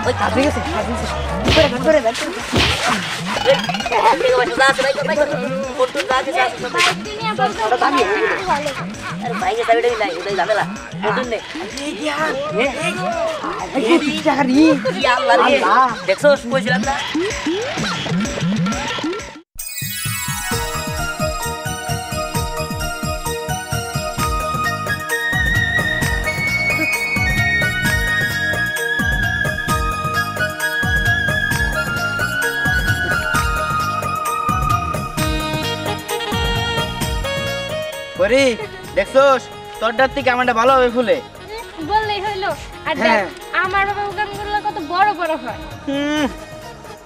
ওই কাজে গেছে করে দেন ঠিক আছে যা আছে ভাই ফটো যা আছে আরে ভাই যে সাইডে নাই ওই ঝামেলা ফটো নে এই কি চাকরি কি আল্লাহ রে দেখছো কইছিলাম না করি দেখছস তোর ডাত থেকে আমারটা ভালো হবে ফুলে বললেই হইলো আর দেখ আমার বাবা গানগুলো কত বড় বড় হয়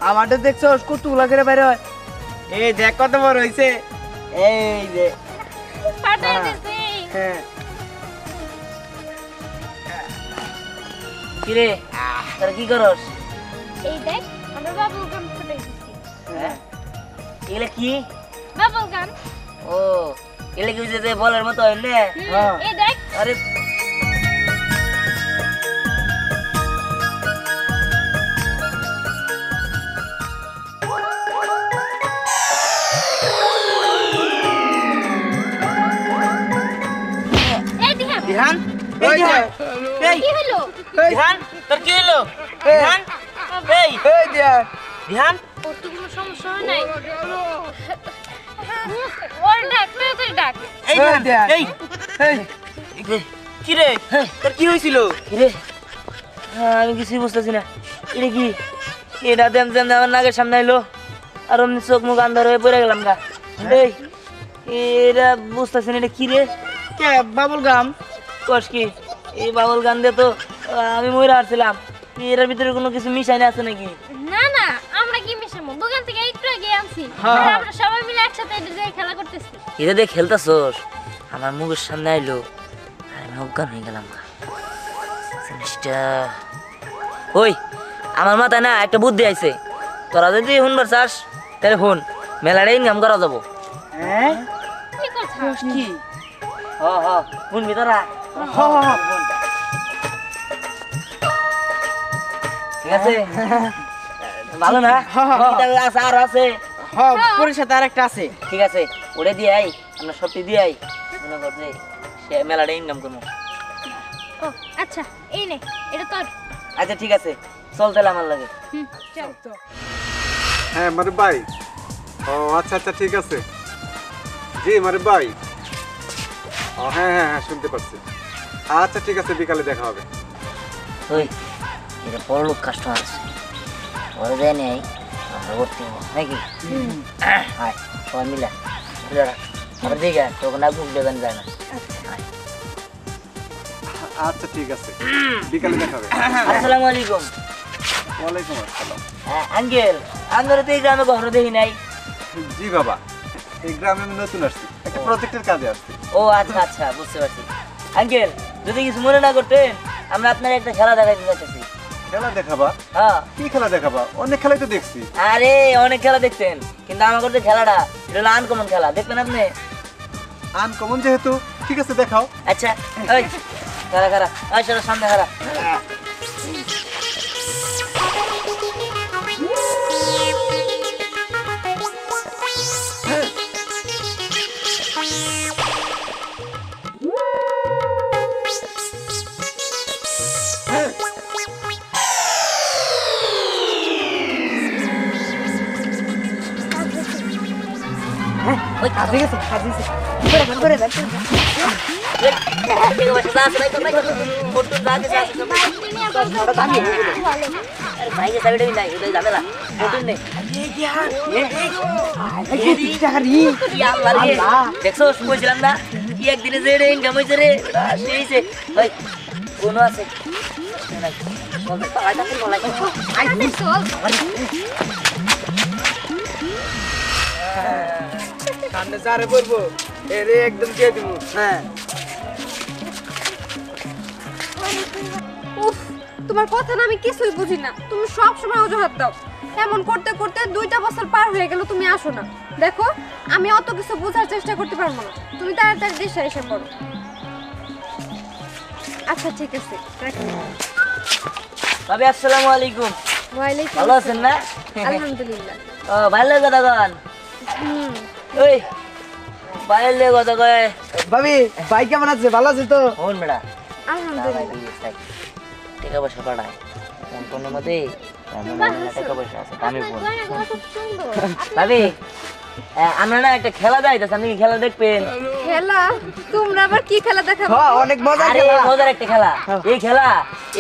আমারটা দেখছস কতগুলা করে বাইরে হয় এই দেখ কত বড় হইছে এই যে ফাটাই দিছি হ্যাঁ কি রে তোরা কি করস এই দেখ আমার বাবু গান ফাটাই দিছি হ্যাঁ এগুলা কি বাবু গান ও এগুলা কি যে বলার মতো হয় না এই দেখ আরে এই দিহা বিহান এই এই কি হলো বিহান তোর কি হলো বিহান এই এই দিয়া বিহান ওর তো কোনো সমস্যা হয় নাই ওর ডাক তুই ডাক এই বিহান এই এই কি রে তোর কি হইছিল কি রে আমি কিছুই বুঝতেছি না এটা কি এটা দেন দেন আমার নাকের সামনে আইলো আর অমনি চোখ মুখ আন্ধার হয়ে পড়ে গেলাম গা এই এটা বুঝতেছি না এটা কি রে কে বাবুল গাম কস কি এই বাবুল গান দিয়ে তো আমি মরে হারছিলাম এর ভিতরে কোনো কিছু মিশাই না আছে নাকি না না আমরা কি মিশামো দোকান থেকে একটু আগে আনছি হ্যাঁ। আর আমরা সবাই মিলে একসাথে এটা দিয়ে খেলা করতেছি এটা দিয়ে খেলতেছস আমার মুখের সামনে আইলো আর আমি অজ্ঞান হয়ে গেলাম জিনিসটা ওই আমার মাথায় না একটা বুদ্ধি আইছে তোরা যদি শুনবার চাস তাহলে শুন মেলাটা ইনকাম করা যাবো হ্যাঁ কি করছিস কি হ হ শুনবি তোরা হ হ ঠিক আছে ভালো না আছে আর আছে হ পরের সাথে আরেকটা আছে ঠিক আছে ওটা দিয়ে আই আমরা সবটি দিয়ে আই মনে কর যে সে মেলাটা ইনকাম করবো ও আচ্ছা এই নে এটা তোর আচ্ছা ঠিক আছে চল তাহলে আমার লাগে চল হ্যাঁ মানে ভাই ও আচ্ছা আচ্ছা ঠিক আছে জি মানে ভাই ও হ্যাঁ হ্যাঁ হ্যাঁ শুনতে পাচ্ছি আচ্ছা ঠিক আছে বিকালে দেখা হবে ওই এটা বড় লোক কাস্টমার আছে ওরা যায় নাই আমরা করতে হবো নাকি হাই সবাই মিলে আবার দিকে তখন আর মুখ দেবেন যায় না আচ্ছা ঠিক আছে বিকালে দেখা হবে আসসালামু আলাইকুম ওয়ালাইকুম আসসালাম আঙ্কেল আমরা তো এই গ্রামে কখনো দেখি নাই জি বাবা এই গ্রামে আমি নতুন আসছি একটা প্রজেক্টের কাজে আসছি ও আচ্ছা আচ্ছা বুঝতে পারছি আঙ্কেল যদি কিছু মনে না করতেন আমরা আপনার একটা খেলা দেখাইতে চাইতেছি খেলা দেখাবা হ্যাঁ কি খেলা দেখাবা অনেক খেলাই তো দেখছি আরে অনেক খেলা দেখতেন কিন্তু আমার কাছে খেলাটা এটা হলো আনকমন খেলা দেখবেন আপনি আনকমন যেহেতু ঠিক আছে দেখাও আচ্ছা ওই খারা খারা ওই সরো সামনে খারা ওই কাজে গেছে করে দেন ঠিক আছে যা আছে ভাই ভাই ফটো যা আছে আরে ভাই যে সাইডে নাই ওই ঝামেলা ফটো নে এই কি চাকরি কি আল্লাহ রে দেখছো কইছিলাম না কি একদিনে যে রে ইনকাম হইছে রে সেইছে ভাই কোন আছে চল পালাইতা বলাই আই চল কানে জারে পড়বো এরে একদম দিয়ে দিব হ্যাঁ উফ তোমার কথা না আমি কিছুই বুঝি না তুমি সব সময় অজুহাত দাও এমন করতে করতে 2টা বছর পার হয়ে গেল তুমি আসো না দেখো আমি অত কিছু বোঝার চেষ্টা করতে পারবো না তুমি তাড়াতাড়ি দেশে এসে পড়ো আচ্ছা ঠিক আছে রাখি ভাবি আসসালামু আলাইকুম। ওয়ালাইকুম ভালো আছেন না? আলহামদুলিল্লাহ। ও ভালো কথা কন। হুম। ওই বাইরে কথা কয় ভাবি ভাই কেমন আছে? ভালো আছে তো? হন বেড়া আলহামদুলিল্লাহ। টাকা পয়সা পাঠায় ফোন ফোনের মধ্যে টাকা পয়সা আছে দামি ফোন। গয়নাগুলো খুব সুন্দর। ভাবি আমরা না একটা খেলা যাইতেছি, আপনি কি খেলা দেখবেন? খেলা? তোমরা আবার কি খেলা দেখাবো? হ্যাঁ অনেক মজা আরে খেলা। মজার একটা খেলা। এই খেলা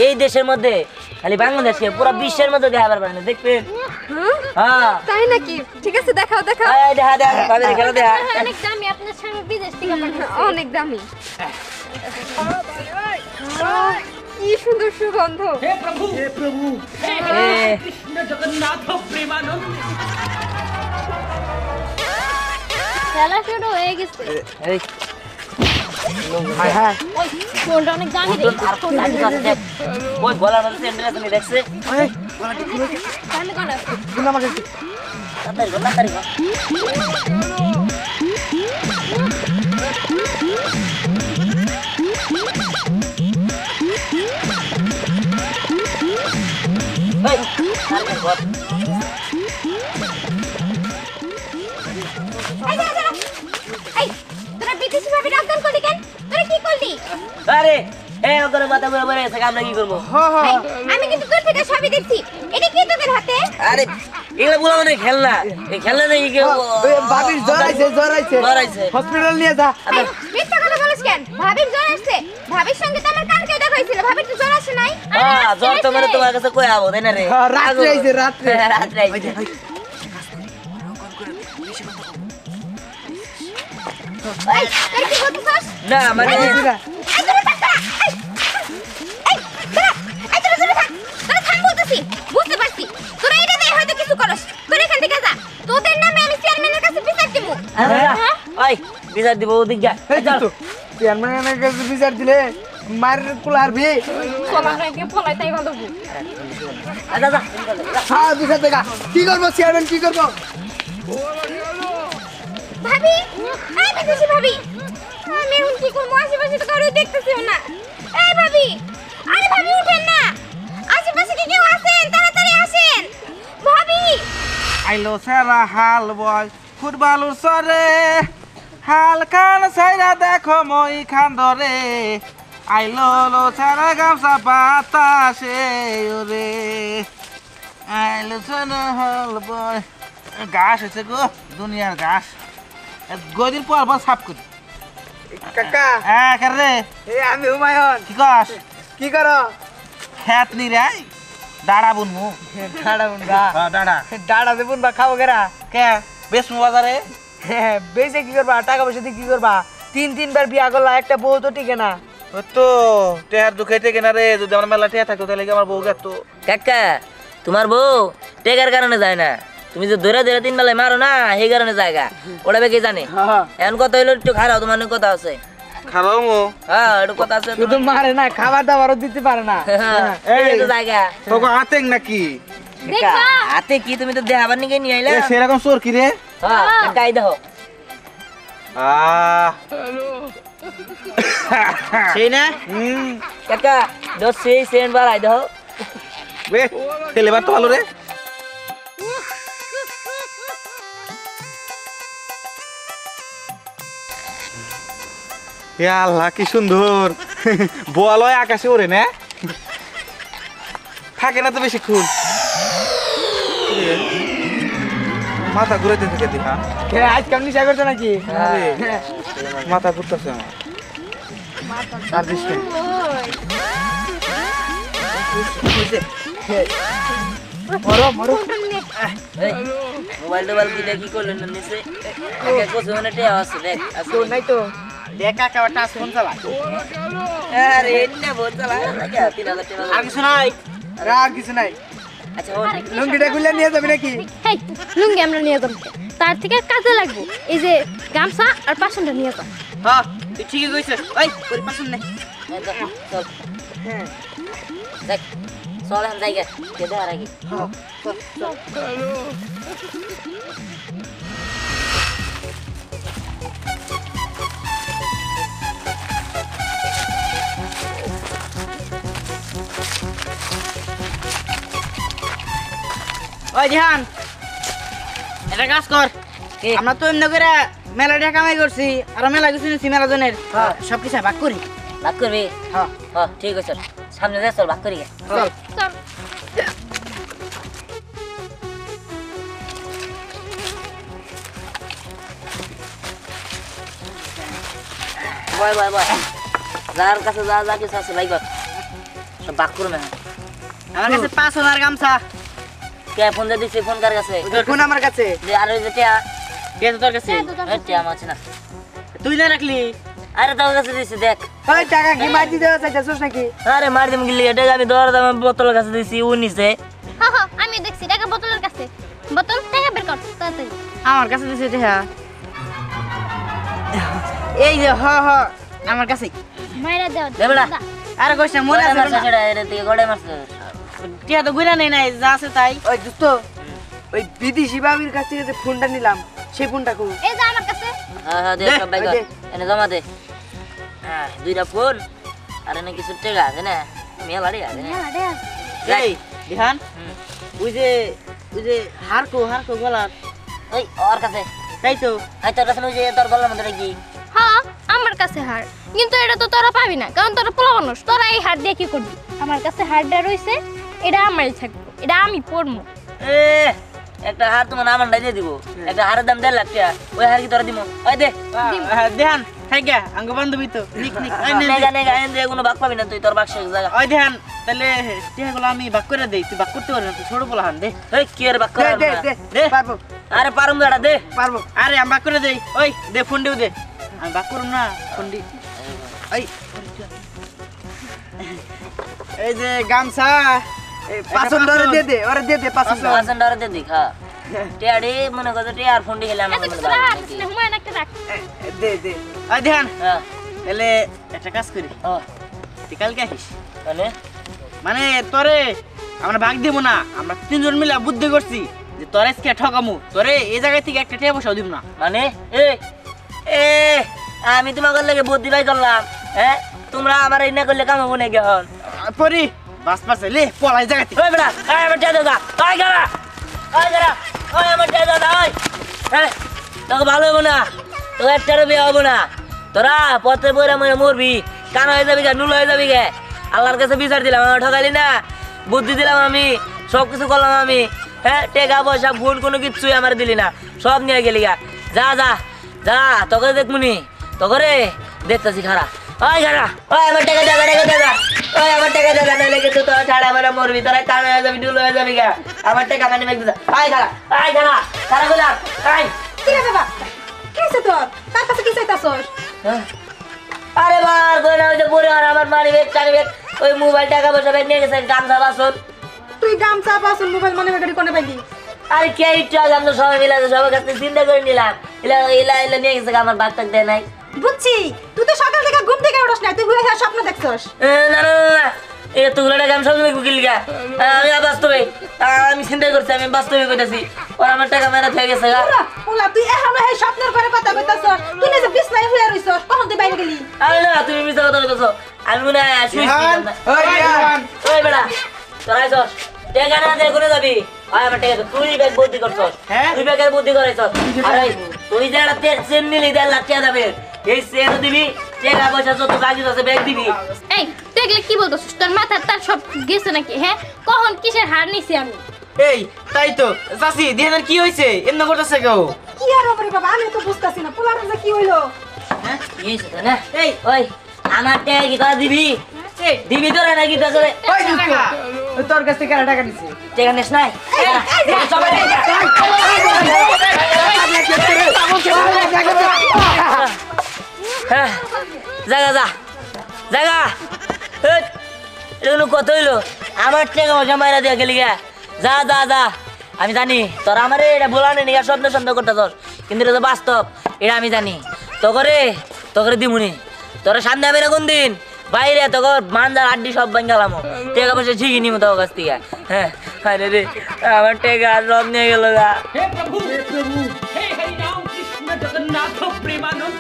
এই দেশের মধ্যে খালি বাংলাদেশে পুরো বিশ্বের মধ্যে দেখাবার পারে না, দেখবেন? হ্যাঁ? হ্যাঁ তাই নাকি? ঠিক আছে, দেখাও দেখাও। এই দেখা দেখা ভাবি খেলা দেখা। অনেক দামি, আপনার স্বামী বিদেশ থেকে পাঠাচ্ছে। অনেক দামি। কি সুন্দর সুগন্ধ। এ, খেলা শুরু হয়ে গেছে। এই হ্যাঁ হ্যাঁ ওই ফোনটা অনেক দামি রে। আর কোন দামি আছে দেখ। ওই গলার মধ্যে সেন্টার আছে নি দেখছে? এই দামি কোন আছে? গুনা আমাকে তাড়াতাড়ি কর। এই, তাড়াতাড়ি কর। এই তোরা বিদেশি ভাবে রাগদান করলি কেন? তোরা কি করলি? আরে এই ওখানে মাথা ঘুরে পড়ে আছে, আমরা কি করবো? এই, আমি কিন্তু দূর থেকে সবই দেখছি। এটা কি তোদের হাতে? আরে এগুলা বলা মানে খেলনা, এই খেলনা দেখি কেউ ভাবির জ্বর আইছে জ্বর আইছে জ্বর আইছে। হসপিটাল নিয়ে যা। এই, মিথ্যা কথা বলিস কেন? ভাবির জ্বর আসছে। ভাবির সঙ্গে তো আমার কালকে দেখা হয়েছিল। ভাবির তো জ্বর আসে নাই? হ্যাঁ জ্বর তো মানে তোমার কাছে কই আবো তাই না রে? হ্যাঁ, রাত্রে আইছে, রাত্রে। হ্যাঁ, রাত্রে আইছে। এই, তোরা কি বলতেছস? না মানে এই, তোরা থাক, তোরা। এই, তোরা, এই, তোরা জোরে থাক। তোরা থাক বলতেছি। বুঝতে পারছি। তোরা এটা দিয়ে হয়তো কিছু করস। তোরা এখান থেকে যা। তোদের নামে আমি চেয়ারম্যানের কাছে বিচার দিব। ওই বিচার দিব ওদিক যা। এই তো চেয়ারম্যানের কাছে বিচার দিলে মায়ের কুলা হারবি। সমাজকে পলাই তাই ভালো। যা যা। হ্যাঁ বিচার দেখা কি করবো চেয়ারম্যান কি করবো? ভাবি, এই বিদেশি ভাবি। আমি এখন কি করবো? আশেপাশে তো কারোই দেখতেছিও না। এই ভাবি, আরে ভাবি উঠেন না। আশেপাশে কি কেউ আছেন? তাড়াতাড়ি আসেন। ভাবি, আইলো সারা হাল বয় ফুটবল সরে হাল খান সাইরা দেখো মই খান ধরে আইলো লো সারা গামছা বাতাসে ওরে আইলো সারা হাল বয় ঘাস হয়েছে গো দুনিয়ার ঘাস গদিন পর পর সাফ করি কাকা হ্যাঁ রে এই আমি হুমায়ুন। কি কস কি করো? খেত নি রে দাঁড়া বুনমু ডাড়া বুনবা দাঁড়া ডাড়া দে বুনবা খাবো কেরা? কে বেশ বাজারে হ্যাঁ বেশি কি করবা? টাকা পয়সা দিয়ে কি করবা? তিনবার বিয়া করলা, একটা বউ তো টিকে না। ও তো টেহার দুঃখে টেকে না রে যদি আমার মেলা টেহা থাকতো তাহলে কি আমার বউ গেত কাকা তোমার বউ টেকার কারণে যায় না, তুমি যে ধরে ধরে 3 বেলায় মারো না সেই কারণে জায়গা ওটা কে জানে। এখন কথা হইলো একটু খারাপ, তোমার অনেক কথা আছে। খারাপ মো হ্যাঁ একটু কথা আছে। শুধু মারে না, খাবার দাবারও দিতে পারে না। এই তো জায়গা তোকে হাতেং নাকি কাকা, হাতে কি তুমি তো দেখাবার নিকে নিয়ে আইলা? সেরকম চোর কি রে হ্যাঁ কাকা এই দেখো সেই না কাকা দশ সেই সেন্ট বাড়াই দেখো। বে ফেলেবার তো ভালো রে এ আল্লাহ কি সুন্দর বোয়ালয় আকাশে ওরে না থাকে না তো বেশিক্ষণ মাথা ঘুরাইতে থেকে দেখা আজ কেমন নিশা করছো নাকি? মাথা ঘুরতেছে আমার আর দিস না। মরো মরো এই মোবাইল টোবাইল দিলে কি করলেন না নিচে? কাকা কোসে মানে টিয়া আছে দেখ আছে তো নাই তো। দেখা কেউ টাচ ফোন চালা আরে এন্না বলতা লাগা 3000 টাকা আর কিছু নাই, আর কিছু নাই। আচ্ছা ও লুঙ্গিটা খুলে নিয়ে যাবি নাকি? হেই, লুঙ্গি আমরা নিয়ে যাবো। তার থেকে কাজে লাগবো এই যে গামছা আর পাশনটা নিয়ে যাও। হ্যাঁ তুই ঠিকই কইছিস। ওই তোর পছন্দ নেই চল দেখ চল আমি জায়গা কে দেখার আগে ওই ধ্যান এটা কাজ কর কি? আমরা তো এমনি করে মেলা টাকা কামাই করছি আর মেলা কিছু নিচ্ছি মেলা জনের হ্যাঁ। সব কিছু ভাগ করি ভাগ করবি হ্যাঁ হ্যাঁ ঠিক আছে চল সামনে যা চল ভাগ করি গে। চল চল বয় বয় বয় যার কাছে যা যা কিছু আছে ভাই কর সব ভাগ করুন না আমার কাছে 5,000 গামছা কে ফোন দিয়ে দিছি ফোন কার কাছে কোন আমার কাছে যে আর ওই যে টিয়া দিয়ে তো তোর কাছে টিয়া আমার আছে না তুই না রাখলি আরে তোর কাছে দিছি দেখ ওই টাকা কি মার দিতে চাইছিস নাকি আরে মার দিম গিলি এটা আমি দর দাম বোতলের কাছে দিছি ও নিছে হ্যাঁ হ্যাঁ আমি দেখছি টাকা বোতলের কাছে বোতল টাকা বের কর তাড়াতাড়ি আমার কাছে দিছে এটা এই যে হ হ আমার কাছে মাইরা দাও দে বেটা। আর কইছ না মনে আছে না? সেটা এর থেকে গড়ে মারছে টিয়া তো গুইরা নেই নাই যা আছে তাই ওই দোস্ত ওই বিদেশি বাবির কাছ থেকে যে ফোনটা নিলাম সেই ফোনটা কো এই যে আমার কাছে হ্যাঁ হ্যাঁ দে দে, সব ভাই ওই কর দে। এনে জমা দে হ্যাঁ দুইটা ফোন আর এনে কিছু টাকা আছে না মেলাড়ি আছে না হ্যাঁ দেখ এই বিহান হুম। ওই যে হারকো গলার ওই ওর কাছে তাই তো এই তোর কাছে ওই যে তোর গলার মধ্যে কি হ্যাঁ আমার কাছে হার কিন্তু এটা তো তোরা পাবি না কারণ তোরা পোলা মানুষ তোরা এই হার দিয়ে কি করবি আমার কাছে হারটা রইছে এটা আমারই থাকবো এটা আমি পড়বো এ একটা হার তোমার আমার দিয়ে দিব একটা হারের দাম 1.5 লাখ টাকা ওই হার কি তোরা দিব ওই দে দেহান থাইগা আঙ্গ বান্ধবী তো নিক নিক ওই নে, নেগা নেগা এনে দিয়ে কোনো ভাগ পাবি না তুই তোর বাক্সে জায়গা ওই দেহান তাহলে টিয়াগুলো আমি ভাগ করে দেই তুই ভাগ করতে পারবি না তুই ছোট বলা হান দে এই কি এর ভাগ করা দে পারবো আরে পারুম দাঁড়া দে পারবো আরে আমি ভাগ করে দেই ওই দে ফোন দিও দে আমি ভাগ করুম না ফোন দি এই এই যে গামছা এই 500 টাকা দে দে ওরে দে দে 500 টাকা পার্সেন্ট আর দে দিখা টিয়াড়ি মনে করতে টিয়ার ফোন দিয়ে গেলাম এত কিছু রাখ না হুমায়ুন একটা রাখ দে দে ওই দেহান হ্যাঁ তাহলে একটা কাজ করি ও তুই কালকে আসিস মানে মানে তোরে আমরা ভাগ দিব না আমরা তিনজন মিলে বুদ্ধি করছি যে তোরে আজকে ঠকামু তোরে এই জায়গা থেকে একটা টাকা পয়সাও দিব না মানে এ এ আমি তোমাকে লাগে বুদ্ধি বাই করলাম হ্যাঁ তোমরা আমার এই না করলে কাম হবো নাকি এখন পরি বাস পাশে লে পলাই জায়গা থেকে ওই বেটা ওই আমার টিয়া দাদা ওই গাড়া ওই আমার টিয়া দাদা ওই হ্যাঁ তোকে ভালো হবো না তোকে একটারও বিয়ে হবো না তোরা পথে বইরা মরে মরবি কান হয়ে যাবি গে নুল হয়ে যাবি গে আল্লাহর কাছে বিচার দিলাম আমার ঠকালি না বুদ্ধি দিলাম আমি সব কিছু করলাম আমি হ্যাঁ টাকা পয়সা ভুল কোনো কিছুই আমার দিলি না সব নিয়ে গেলি গা যা যা যা তোকে দেখমুনি তোকে রে দেখতেছি খারা ওই খারা ওই আমার টাকা দাদা ওই আমার টাকা দাদা নাহলে কিন্তু তোরা ছাড়া আমার মরবি তোরা টান হয়ে যাবি ডুল হয়ে যাবি গা আমার টাকা মানে মেঘ দিদা ওই খারা খারা গুলা ওই কি রে বাবা কি হইছে তোর কার কাছে কি চাইতাছস হ্যাঁ? আরে বার কই না ওই যে পরে আর আমার মানি ব্যাগ টানি ব্যাগ ওই মোবাইল টাকা পয়সা ব্যাগ নিয়ে গেছে গামছা বাসন তুই গামছা পাছন মোবাইল মনে গাড়ি কোনে পাইলি আরে কে ইচ্ছা আমরা সবাই মিলে সবার কাছে চিন্তা করে নিলাম এলা এলা এলা নিয়ে গেছে আমার বাগ টাক দেয় নাই বুঝছি তুই তো সকাল থেকে ঘুম থেকে উঠছ না তুই হুয়ে হুয়ে স্বপ্ন দেখছস না না না এতগুলো টাকা আমি সব গিল গা আমি বাস্তবে আমি চিন্তা করছি আমি বাস্তবে কইতাছি ওর আমার টাকা মেরা হয়ে গেছে গা ওলা তুই এখনো এই স্বপ্নের ঘরে কথা কইতাছস তুই না যে বিছনায় হুয়ে রইছস কখন তুই বাইরে গেলি আরে না তুমি মিছা কথা কইতাছো আমি মনে হয় শুইছি বিহান, ওই বিহান। ওই বেটা তোরা আইছস টাকা না দিয়ে কোনে যাবি ওই আমার টাকা তুই ব্যাগ বুদ্ধি করছস হ্যাঁ? তুই ব্যাগের বুদ্ধি করেছস আরে তুই যে একটা চেন নিলি 1.5 লাখ টাকা যাবে এই চেন দিবি টাকা পয়সা যত বাকি আছে ব্যাগ দিবি এই তুই এগুলো কি বলতেছিস তোর মাথার তার সব গেছে নাকি হ্যাঁ কখন কিসের হার নিছি আমি এই তাই তো চাচি দেহানের কি হইছে এমন করতেছে কেউ কি আর বাবা বাবা আমি তো বুঝতাছি না পোলার যে কি হইলো হ্যাঁ এই সেটা না এই ওই আমার টাকা কি করে দিবি দিবি তোরা নাকি তো করে ওই তোর কাছ থেকে টাকা নিছে টাকা নিস নাই সবাই হ্যাঁ জায়গা যা জায়গা এটা কত হইলো আমার টাকা পয়সা মাইরা দিয়া গেলি গা যা যা যা আমি জানি তোর আমার এটা বলা নেই সন্দেহ সন্দেহ করতেছস কিন্তু এটা তো বাস্তব এটা আমি জানি তোকে দিমুনি তোর সামনে আমি না কোন দিন বাইরে তোকে মানজার আড্ডি সব বাঙ্গালাম টাকা পয়সা ঠিকই নিব তোর কাছ থেকে হ্যাঁ আরে রে আমার টাকা সব নিয়ে গেল গা हे प्रभु हे हरि राम कृष्ण जगन्नाथ प्रेमानंद